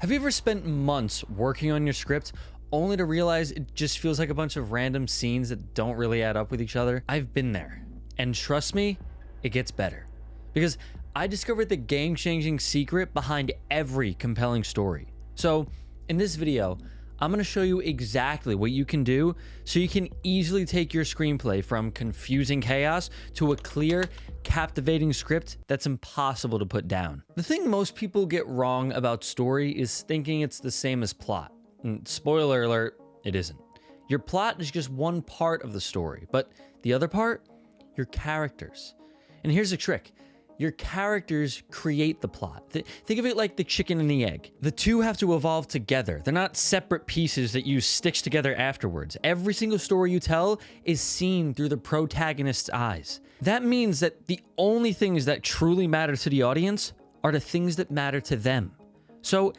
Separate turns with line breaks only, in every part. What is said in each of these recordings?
Have you ever spent months working on your script only to realize it just feels like a bunch of random scenes that don't really add up with each other? I've been there. And trust me, it gets better. Because I discovered the game-changing secret behind every compelling story. So, in this video, I'm going to show you exactly what you can do so you can easily take your screenplay from confusing chaos to a clear, captivating script that's impossible to put down. The thing most people get wrong about story is thinking it's the same as plot. And spoiler alert, it isn't. Your plot is just one part of the story, but the other part, your characters. And here's the trick. Your characters create the plot. Think of it like the chicken and the egg. The two have to evolve together. They're not separate pieces that you stitch together afterwards. Every single story you tell is seen through the protagonist's eyes. That means that the only things that truly matter to the audience are the things that matter to them. So,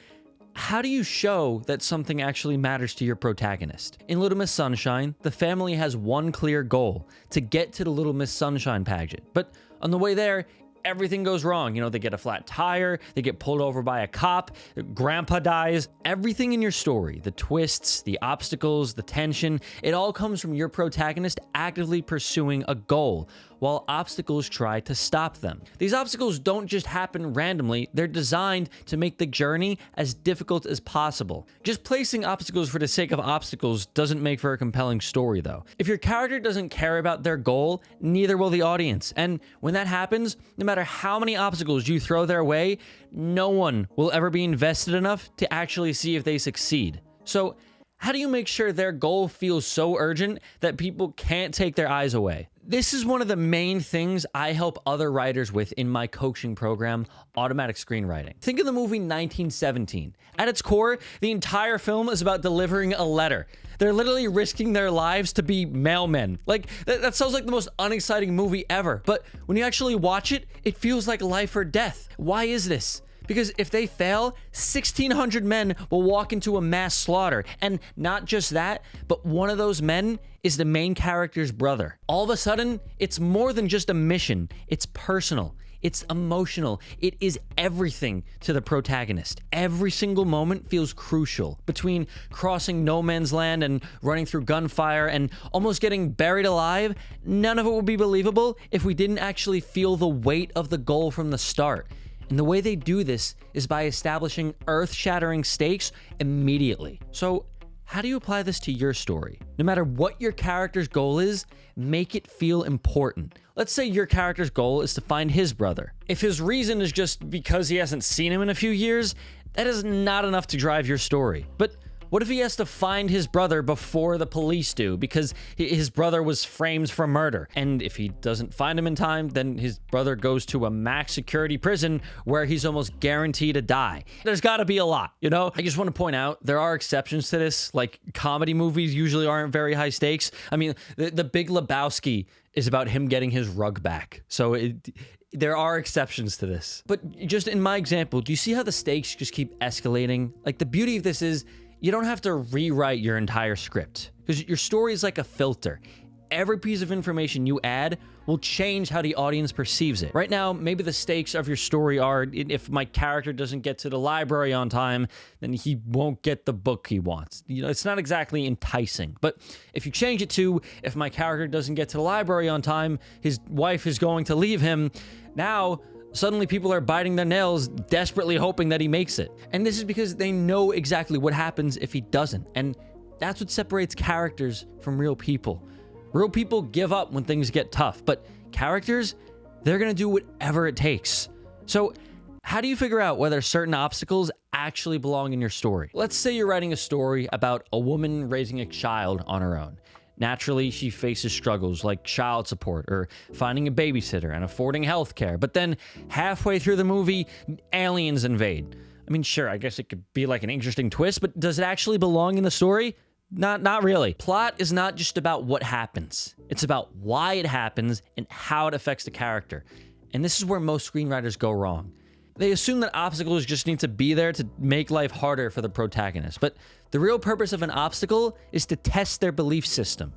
how do you show that something actually matters to your protagonist? In Little Miss Sunshine, the family has one clear goal: to get to the Little Miss Sunshine pageant. But on the way there, everything goes wrong. You know, they get a flat tire, they get pulled over by a cop, grandpa dies. Everything in your story, the twists, the obstacles, the tension, it all comes from your protagonist actively pursuing a goal, while obstacles try to stop them. These obstacles don't just happen randomly, they're designed to make the journey as difficult as possible. Just placing obstacles for the sake of obstacles doesn't make for a compelling story, though. If your character doesn't care about their goal, neither will the audience. And when that happens, no matter how many obstacles you throw their way, no one will ever be invested enough to actually see if they succeed. So, how do you make sure their goal feels so urgent that people can't take their eyes away? This is one of the main things I help other writers with in my coaching program, Automatic Screenwriting. Think of the movie 1917. At its core, the entire film is about delivering a letter. They're literally risking their lives to be mailmen. Like, that sounds like the most unexciting movie ever. But when you actually watch it, it feels like life or death. Why is this? Because if they fail, 1,600 men will walk into a mass slaughter. And not just that, but one of those men is the main character's brother. All of a sudden, it's more than just a mission. It's personal. It's emotional. It is everything to the protagonist. Every single moment feels crucial. Between crossing no man's land and running through gunfire and almost getting buried alive, none of it would be believable if we didn't actually feel the weight of the goal from the start. And the way they do this is by establishing earth-shattering stakes immediately. So, how do you apply this to your story? No matter what your character's goal is, make it feel important. Let's say your character's goal is to find his brother. If his reason is just because he hasn't seen him in a few years, that is not enough to drive your story. But what if he has to find his brother before the police do because his brother was framed for murder? And if he doesn't find him in time, then his brother goes to a max security prison where he's almost guaranteed to die. There's got to be a lot, you know? I just want to point out, there are exceptions to this. Like, comedy movies usually aren't very high stakes. I mean, the Big Lebowski is about him getting his rug back. So there are exceptions to this. But just in my example, do you see how the stakes just keep escalating? Like, the beauty of this is, you don't have to rewrite your entire script because your story is like a filter. Every piece of information you add will change how the audience perceives it. Right now, maybe the stakes of your story are, if my character doesn't get to the library on time, then he won't get the book he wants. You know, it's not exactly enticing. But if you change it to, if my character doesn't get to the library on time, his wife is going to leave him, now suddenly people are biting their nails, desperately hoping that he makes it. And this is because they know exactly what happens if he doesn't. And that's what separates characters from real people. Real people give up when things get tough, but characters, they're gonna do whatever it takes. So, how do you figure out whether certain obstacles actually belong in your story? Let's say you're writing a story about a woman raising a child on her own. Naturally, she faces struggles like child support or finding a babysitter and affording healthcare. But then halfway through the movie, aliens invade. I mean, sure, I guess it could be like an interesting twist, but does it actually belong in the story? Not really. Plot is not just about what happens. It's about why it happens and how it affects the character. And this is where most screenwriters go wrong. They assume that obstacles just need to be there to make life harder for the protagonist. But the real purpose of an obstacle is to test their belief system.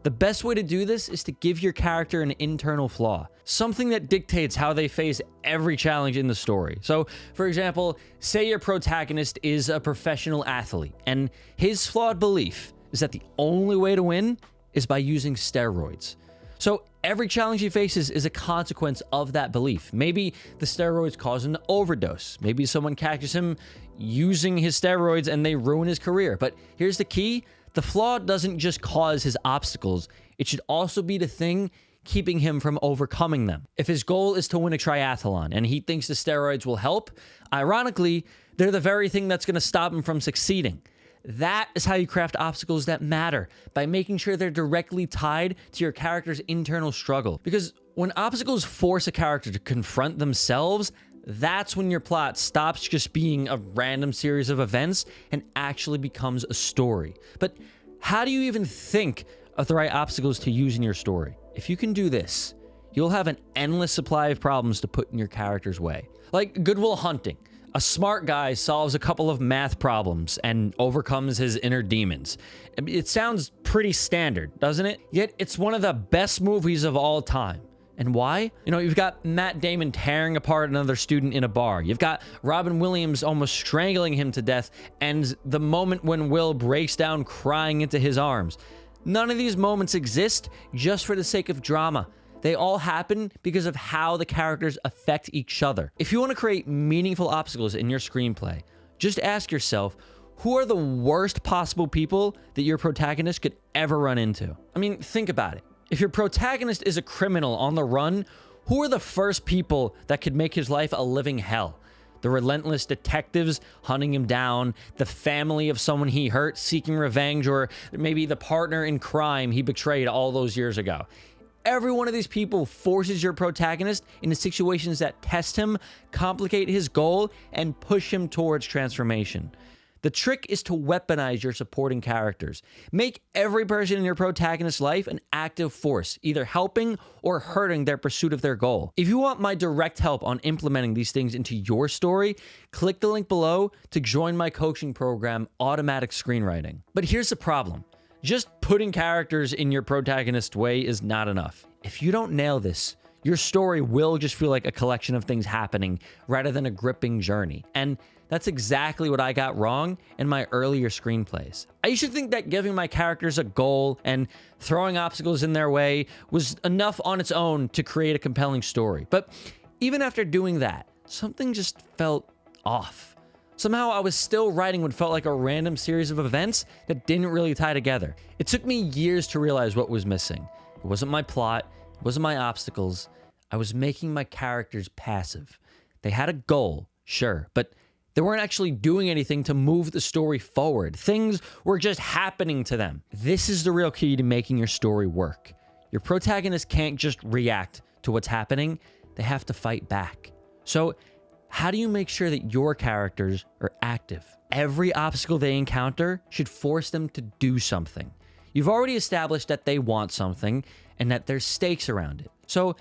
The best way to do this is to give your character an internal flaw, something that dictates how they face every challenge in the story. So, for example, say your protagonist is a professional athlete, and his flawed belief is that the only way to win is by using steroids. So every challenge he faces is a consequence of that belief. Maybe the steroids cause him to overdose. Maybe someone catches him using his steroids and they ruin his career. But here's the key. The flaw doesn't just cause his obstacles. It should also be the thing keeping him from overcoming them. If his goal is to win a triathlon and he thinks the steroids will help, ironically, they're the very thing that's going to stop him from succeeding. That is how you craft obstacles that matter, by making sure they're directly tied to your character's internal struggle. Because when obstacles force a character to confront themselves, that's when your plot stops just being a random series of events and actually becomes a story. But how do you even think of the right obstacles to use in your story? If you can do this, you'll have an endless supply of problems to put in your character's way. Like Good Will Hunting. A smart guy solves a couple of math problems and overcomes his inner demons. It sounds pretty standard, doesn't it? Yet it's one of the best movies of all time. And why? You know, you've got Matt Damon tearing apart another student in a bar. You've got Robin Williams almost strangling him to death, and the moment when Will breaks down crying into his arms. None of these moments exist just for the sake of drama. They all happen because of how the characters affect each other. If you want to create meaningful obstacles in your screenplay, just ask yourself, who are the worst possible people that your protagonist could ever run into? I mean, think about it. If your protagonist is a criminal on the run, who are the first people that could make his life a living hell? The relentless detectives hunting him down, the family of someone he hurt seeking revenge, or maybe the partner in crime he betrayed all those years ago. Every one of these people forces your protagonist into situations that test him, complicate his goal, and push him towards transformation. The trick is to weaponize your supporting characters. Make every person in your protagonist's life an active force, either helping or hurting their pursuit of their goal. If you want my direct help on implementing these things into your story, click the link below to join my coaching program, Automatic Screenwriting. But here's the problem. Just putting characters in your protagonist's way is not enough. If you don't nail this, your story will just feel like a collection of things happening rather than a gripping journey. And that's exactly what I got wrong in my earlier screenplays. I used to think that giving my characters a goal and throwing obstacles in their way was enough on its own to create a compelling story. But even after doing that, something just felt off. Somehow I was still writing what felt like a random series of events that didn't really tie together. It took me years to realize what was missing. It wasn't my plot, it wasn't my obstacles. I was making my characters passive. They had a goal, sure, but they weren't actually doing anything to move the story forward. Things were just happening to them. This is the real key to making your story work. Your protagonist can't just react to what's happening. They have to fight back. So how do you make sure that your characters are active? Every obstacle they encounter should force them to do something. You've already established that they want something and that there's stakes around it. So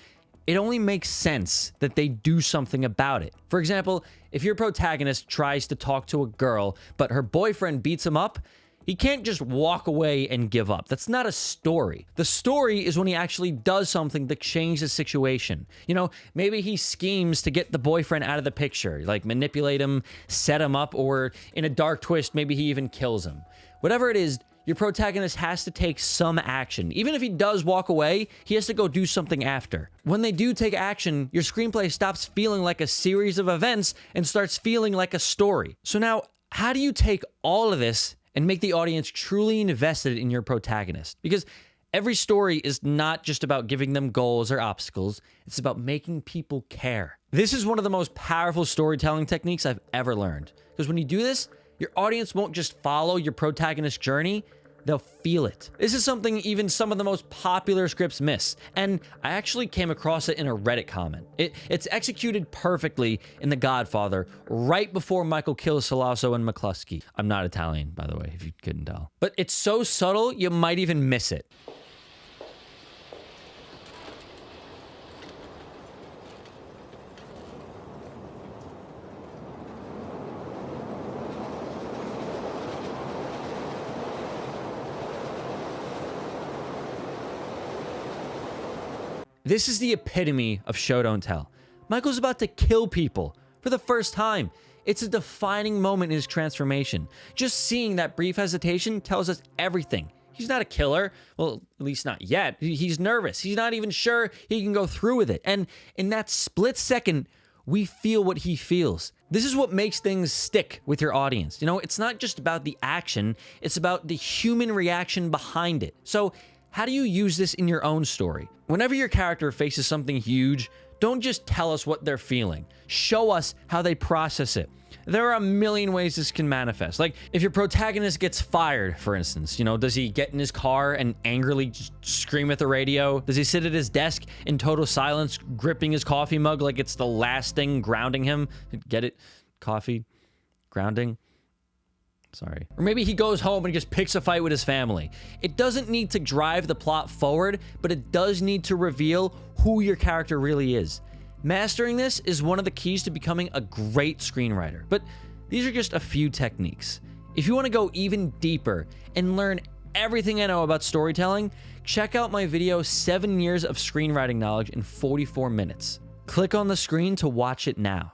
it only makes sense that they do something about it. For example, if your protagonist tries to talk to a girl, but her boyfriend beats him up, he can't just walk away and give up. That's not a story. The story is when he actually does something to change the situation. You know, maybe he schemes to get the boyfriend out of the picture, like manipulate him, set him up, or in a dark twist, maybe he even kills him. Whatever it is, your protagonist has to take some action. Even if he does walk away, he has to go do something after. When they do take action, your screenplay stops feeling like a series of events and starts feeling like a story. So now, how do you take all of this and make the audience truly invested in your protagonist? Because every story is not just about giving them goals or obstacles. It's about making people care. This is one of the most powerful storytelling techniques I've ever learned. Because when you do this, your audience won't just follow your protagonist's journey, they'll feel it. This is something even some of the most popular scripts miss. And I actually came across it in a Reddit comment. It's executed perfectly in The Godfather, right before Michael kills Salasso and McCluskey. I'm not Italian, by the way, if you couldn't tell. But it's so subtle, you might even miss it. This is the epitome of show don't tell. Michael's about to kill people for the first time. It's a defining moment in his transformation. Just seeing that brief hesitation tells us everything. He's not a killer. Well, at least not yet. He's nervous. He's not even sure he can go through with it. And in that split second, we feel what he feels. This is what makes things stick with your audience. You know, it's not just about the action, it's about the human reaction behind it. So, how do you use this in your own story? Whenever your character faces something huge, don't just tell us what they're feeling. Show us how they process it. There are a million ways this can manifest. Like, if your protagonist gets fired, for instance, you know, does he get in his car and angrily just scream at the radio? Does he sit at his desk in total silence, gripping his coffee mug like it's the last thing grounding him? Get it? Coffee? Grounding? Sorry. Or maybe he goes home and just picks a fight with his family. It doesn't need to drive the plot forward, but it does need to reveal who your character really is. Mastering this is one of the keys to becoming a great screenwriter, but these are just a few techniques. If you want to go even deeper and learn everything I know about storytelling, check out my video 7 years of screenwriting knowledge in 44 minutes. Click on the screen to watch it now.